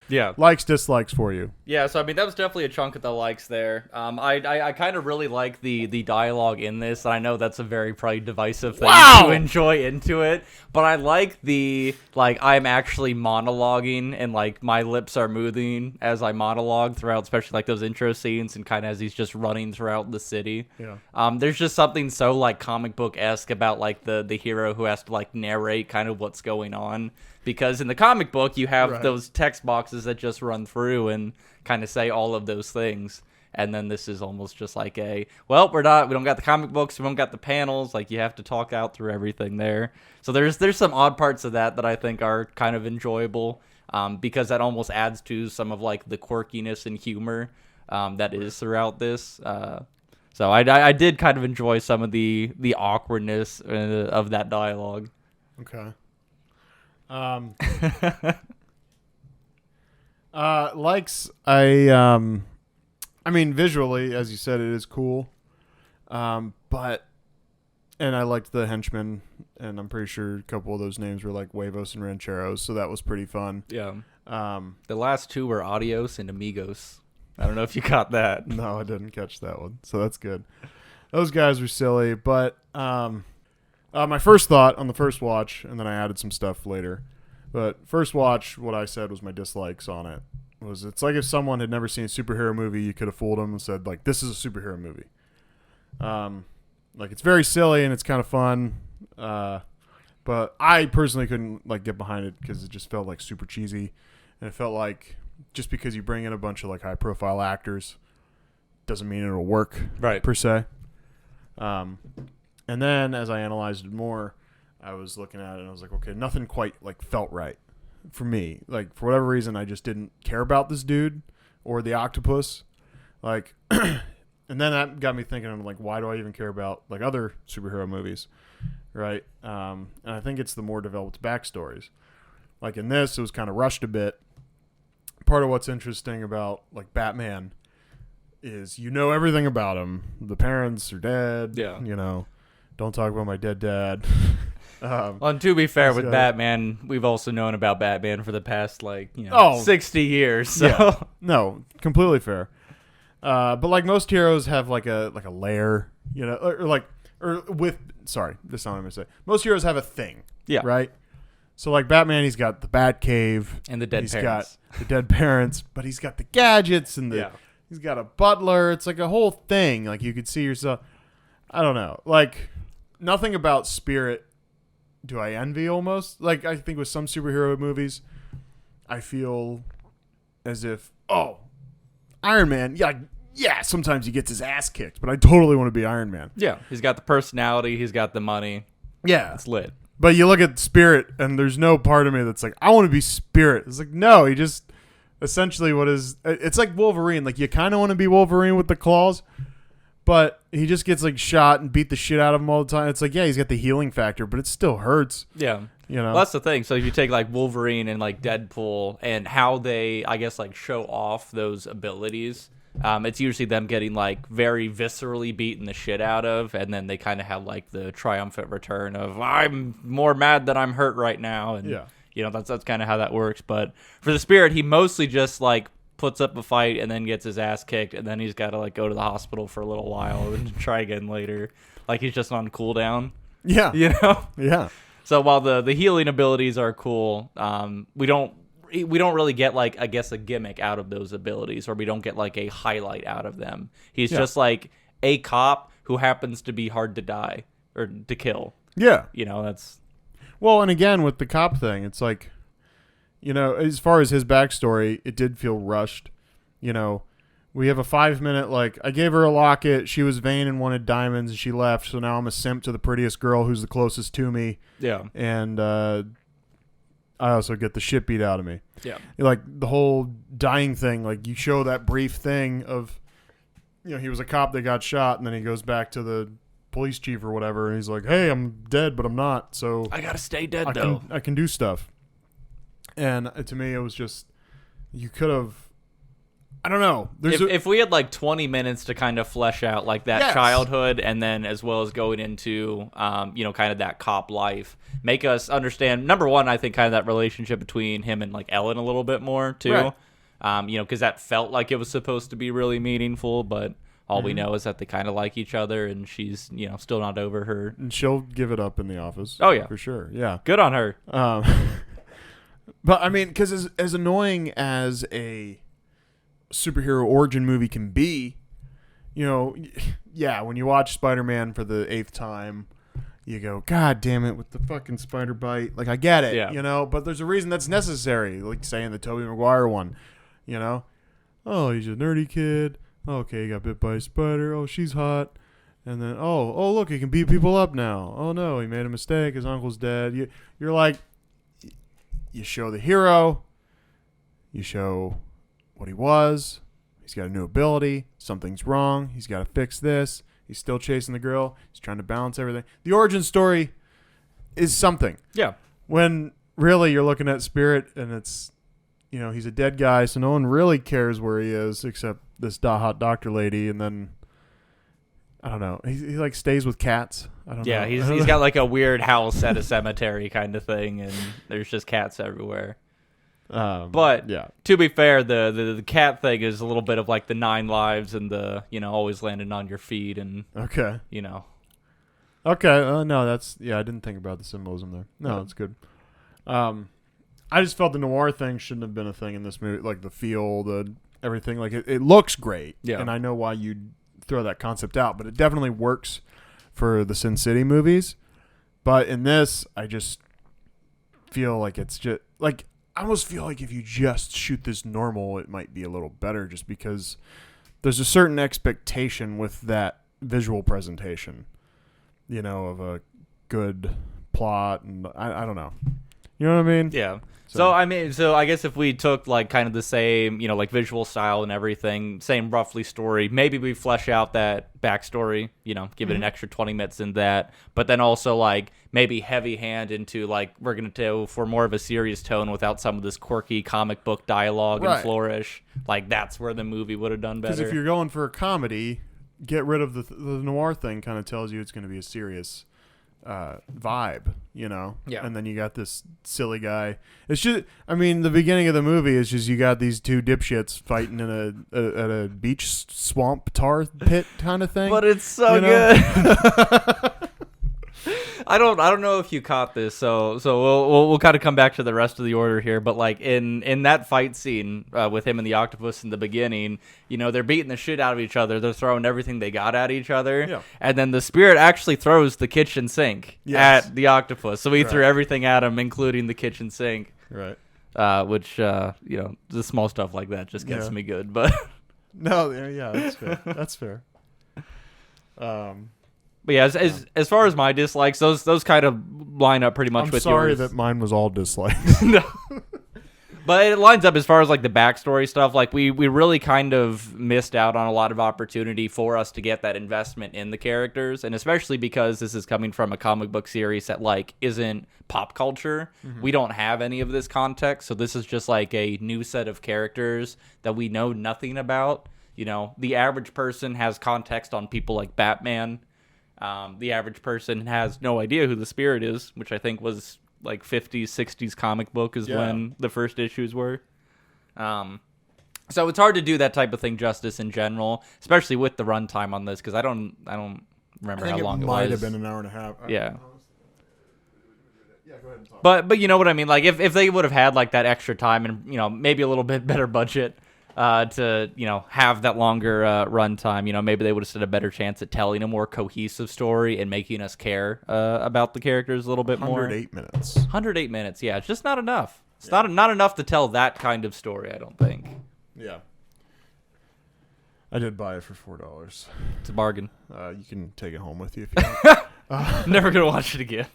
Yeah. Likes, dislikes for you. Yeah, so I mean that was definitely a chunk of the likes there. I kind of really like the dialogue in this. And I know that's a very probably divisive thing to enjoy into it, but I like the I'm actually monologuing and like my lips are moving as I monologue throughout, especially like those intro scenes and kind of as he's just running throughout the city. Yeah. There's just something so like comic book-esque about like the hero who has to like narrate kind of what's going on. Because in the comic book, you have those text boxes that just run through and kind of say all of those things. And then this is almost just like we don't got the comic books, we don't got the panels. Like, you have to talk out through everything there. So there's some odd parts of that I think are kind of enjoyable, because that almost adds to some of like the quirkiness and humor that is throughout this. So I did kind of enjoy some of the awkwardness of that dialogue. Okay. Likes, I mean, visually, as you said, it is cool. But I liked the henchmen, and I'm pretty sure a couple of those names were like Huevos and Rancheros, so that was pretty fun. Yeah. The last two were Adios and Amigos. I don't know if you caught that. No, I didn't catch that one, so that's good. Those guys were silly, but my first thought on the first watch, and then I added some stuff later, but first watch, what I said was my dislikes on it. It's like if someone had never seen a superhero movie, you could have fooled them and said, like, this is a superhero movie. Like, it's very silly and it's kind of fun, but I personally couldn't, like, get behind it because it just felt, like, super cheesy, and it felt like just because you bring in a bunch of, like, high-profile actors doesn't mean it'll work, per se. And then, as I analyzed it more, I was looking at it and I was like, okay, nothing quite, like, felt right for me. Like, for whatever reason, I just didn't care about this dude or the octopus. Like, and then that got me thinking, I'm like, why do I even care about, like, other superhero movies, right? And I think it's the more developed backstories. Like, in this, it was kind of rushed a bit. Part of what's interesting about, like, Batman is you know everything about him. The parents are dead. Yeah. You know, don't talk about my dead dad. Well, to be fair, with Batman, we've also known about Batman for the past, 60 years. So. Yeah. No, completely fair. But like most heroes have like a lair, you know, sorry, that's not what I'm gonna say. Most heroes have a thing. Yeah. Right. So like Batman, he's got the Batcave and the dead he's parents. Got the dead parents, but he's got the gadgets and he's got a butler. It's like a whole thing. Like you could see yourself. I don't know. Like nothing about Spirit do I envy almost. Like I think with some superhero movies, I feel as if, Iron Man, yeah, sometimes he gets his ass kicked, but I totally want to be Iron Man. Yeah, he's got the personality, he's got the money. Yeah. It's lit. But you look at Spirit, and there's no part of me that's like, I want to be Spirit. It's like, no, he just, essentially it's like Wolverine. Like, you kind of want to be Wolverine with the claws, but he just gets, like, shot and beat the shit out of him all the time. It's like, yeah, he's got the healing factor, but it still hurts. Yeah. You know? Well, that's the thing. So if you take, like, Wolverine and, like, Deadpool and how they, I guess, like, show off those abilities, it's usually them getting, like, very viscerally beaten the shit out of, and then they kind of have, like, the triumphant return of, I'm more mad that I'm hurt right now, and, you know, that's kind of how that works. But for the Spirit, he mostly just, like, puts up a fight and then gets his ass kicked, and then he's got to, like, go to the hospital for a little while and try again later. Like, he's just on cooldown. Yeah. You know? Yeah. So while the healing abilities are cool, we don't really get, like, I guess, a gimmick out of those abilities, or we don't get, like, a highlight out of them. He's just, like, a cop who happens to be hard to die or to kill. Yeah. You know, that's... Well, and again, with the cop thing, it's like, you know, as far as his backstory, it did feel rushed. You know, we have a 5-minute, like, I gave her a locket, she was vain and wanted diamonds, and she left, so now I'm a simp to the prettiest girl who's the closest to me. Yeah. And I also get the shit beat out of me. Yeah. Like, the whole dying thing, like, you show that brief thing of, you know, he was a cop that got shot, and then he goes back to the police chief or whatever, and he's like, hey, I'm dead, but I'm not, so... I gotta stay dead, though. I can do stuff. And to me, it was just, you could have... I don't know. If we had like 20 minutes to kind of flesh out like that childhood, and then as well as going into kind of that cop life, make us understand, number one, I think kind of that relationship between him and like Ellen a little bit more too. Right. Because that felt like it was supposed to be really meaningful, but all we know is that they kind of like each other, and she's still not over her. And she'll give it up in the office. Oh yeah, for sure. Yeah, good on her. But I mean, because as annoying as a superhero origin movie can be, when you watch Spider-Man for the 8th time, you go, God damn it, with the fucking spider bite. Like, I get it, but there's a reason that's necessary. Like saying the Tobey Maguire one, oh, he's a nerdy kid. Okay, he got bit by a spider. Oh, she's hot. And then, oh, look, he can beat people up now. Oh, no, he made a mistake. His uncle's dead. You're like, you show the hero. You show what he was. He's got a new ability. Something's wrong. He's got to fix this. He's still chasing the girl. He's trying to balance everything. The origin story is something. Yeah. When really you're looking at Spirit and it's, he's a dead guy, so no one really cares where he is except this hot doctor lady, and then I don't know. He like stays with cats. I don't know. Yeah, he's got like a weird house at a cemetery kind of thing, and there's just cats everywhere. But to be fair, the cat thing is a little bit of like the 9 lives and the always landing on your feet and okay. Okay. No, that's I didn't think about the symbolism there. No, it's good. I just felt the noir thing shouldn't have been a thing in this movie. Like the feel, the everything. Like it looks great. Yeah. And I know why you'd throw that concept out, but it definitely works for the Sin City movies. But in this, I just feel like it's just like I almost feel like if you just shoot this normal, it might be a little better, just because there's a certain expectation with that visual presentation, of a good plot, and I don't know. You know what I mean? Yeah. So I guess if we took like kind of the same, like visual style and everything, same roughly story, maybe we flesh out that backstory, give it an extra 20 minutes in that, but then also like maybe heavy hand into like we're going to go for more of a serious tone without some of this quirky comic book dialogue and flourish. Like that's where the movie would have done better. Because if you're going for a comedy, get rid of the noir thing. Kind of tells you it's going to be a serious vibe, Yeah. And then you got this silly guy. It's just, the beginning of the movie is just you got these two dipshits fighting in a beach swamp tar pit kind of thing. But it's so good. I don't know if you caught this, so we'll kind of come back to the rest of the order here. But like in that fight scene with him and the octopus in the beginning, they're beating the shit out of each other. They're throwing everything they got at each other, and then the Spirit actually throws the kitchen sink at the octopus. So he threw everything at him, including the kitchen sink. Right. Which the small stuff like that just gets me good, but no, that's fair. That's fair. But yeah, as far as my dislikes, those kind of line up pretty much with yours. I'm sorry that mine was all dislikes. No. But it lines up as far as like the backstory stuff. Like we really kind of missed out on a lot of opportunity for us to get that investment in the characters, and especially because this is coming from a comic book series that like isn't pop culture. Mm-hmm. We don't have any of this context, so this is just like a new set of characters that we know nothing about. The average person has context on people like Batman. The average person has no idea who the Spirit is, which I think was like 50s, 60s comic book is when the first issues were. So it's hard to do that type of thing justice in general, especially with the runtime on this, because I don't remember how long it was. It might have been an hour and a half. Yeah. Yeah, go ahead and talk. But you know what I mean? Like if they would have had like that extra time and maybe a little bit better budget, to have that longer runtime, maybe they would have stood a better chance at telling a more cohesive story and making us care about the characters a little bit more. 108 minutes. 108 minutes, yeah. It's just not enough. It's not enough to tell that kind of story, I don't think. Yeah. I did buy it for $4. It's a bargain. You can take it home with you if you want. Never gonna watch it again.